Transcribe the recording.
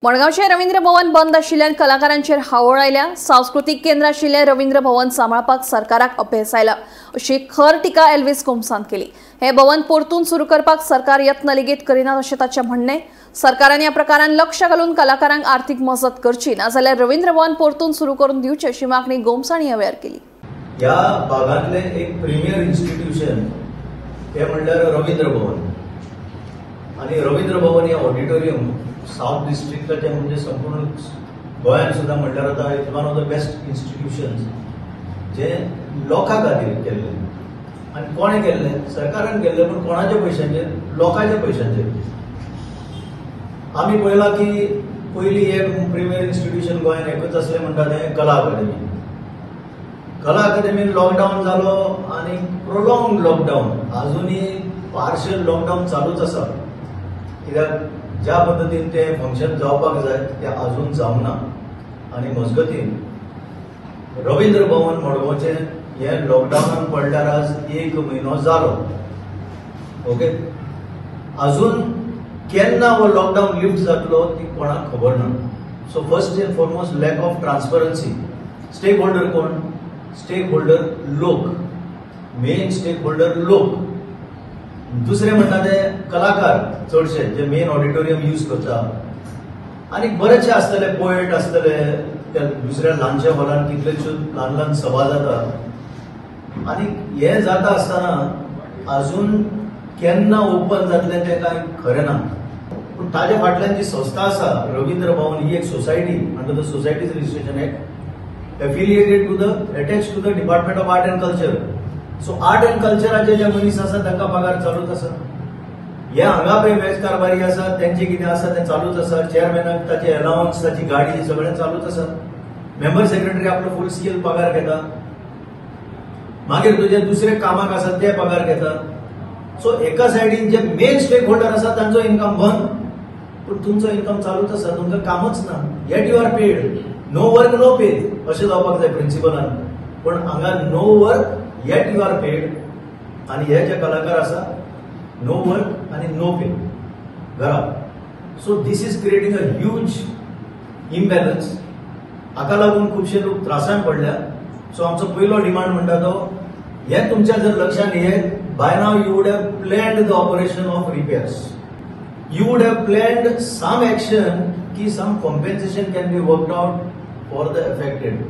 मडगावचे रवींद्र भवन बंद आशिल्ल्यान कलाकारांचेर हावळ आयल्या। सांस्कृतिक केंद्र आशिल्ले रवींद्र भवन सांबाळपाक सरकाराक अपेस आयला अशी खर टिका एल्विस कोमसान केली। हे भवन परतून सुरू करपाक सरकार यत्न लेगीत करिना अशें ताचें म्हणणें। सरकारान ह्या प्रकारान लक्ष घालून कलाकारांक आर्थीक मजत करची ना जाल्यार रवींद्र भवन परतून सुरू करून दिवचें अशी मागणी गोमसाणी ह्या वेळार केली। ह्या भागातले एक प्रीमियर इन्स्टिट्यूशन ते म्हणल्यार रवींद्र भवन आणि रवींद्र भवन हे ऑडिटोरियम साउथ डिस्ट्रिक्टाचे म्हणजे संपूर्ण गोंयांत सुद्धा म्हणल्यार आता it's one of the best institutions जे लोकां खातीर केल्ले आनी कोणे केल्ले सरकारान केल्ले पण कोणाच्या पैशांचेर लोकांच्या पैशांचेर। आमी पळयलां की पयलीं एक प्रीमियर इन्स्टिट्यूशन गोंयांत एकच असलें म्हणटा तें कला अकादेमी। कला अकादेमीन लॉकडावन जालो आनी प्रोलॉंग लॉकडावन अजूनही पार्शियल लॉकडावन चालूच आसा कित्याक ज्या पद्धतीन ते फंक्शन जावपाक जाय ते अजून जावना आनी मजगतीन रवींद्र भवन मडगांवचे हे लॉकडावनान पडल्यार आज 1 म्हयनो जालो। ओके, अजून केन्ना हो लॉकडावन लिफ्ट जातलो ती कोणाक खबर ना। So first and foremost lack of transparency. Stakeholder कोण? स्टेक होल्डर लोक, मेन स्टेक होल्डर लोक। दुसरे म्हणटा ते कलाकार चडशे जे मेन ऑडिटोरियम यूज करता आनी बरेचशे आसतले पोएट आसतले त्या दुसऱ्या ल्हानशा हॉलान कितलेशे ल्हान ल्हान सभा जाता आनी हे जाता आसतना अजून केन्ना ओपन जातले ते काय खरें ना। पूण ताजे फाटल्यान जी संस्था आसा रवींद्र भवन ही एक society under the societies registration act affiliated to the attach to the department of art and culture. So art and कल्चराचे जे मनीस आसा तांकां पगार चालूच आसा। हे हांगा पळय वेज कारभारी आसा तेंचे कितें आसा तें चालूच आसा। चेअरमॅनाक ताची अलावन्स ताची गाडी सगळें चालूच आसा। मेंबर सेक्रेटरी आपलो फुल स्केल पगार घेता, मागीर तुजे दुसरे कामाक आसा ते पगार घेता। सो एका सायडीन जे मेन स्टेक होल्डर आसा तांचो इन्कम बंद पूण तुमचो इन्कम चालूच आसा, तुमकां कामच ना। Yet you are paid, no work no pay अशें जावपाक जाय प्रिंसिपलान। पण हांगा no work yet you are paid आणि हे जे कलाकार आसा नो वर्क आणि नो पे घरा। So this is creating a huge imbalance. हाका लागून खुबशे लोक त्रासान पडल्या। सो आमचो पयलो डिमांड म्हणटा तो हे तुमच्या जर लक्षात येत by now you would have planned the operation of repairs, you would have planned some action की some compensation can be worked out for the affected.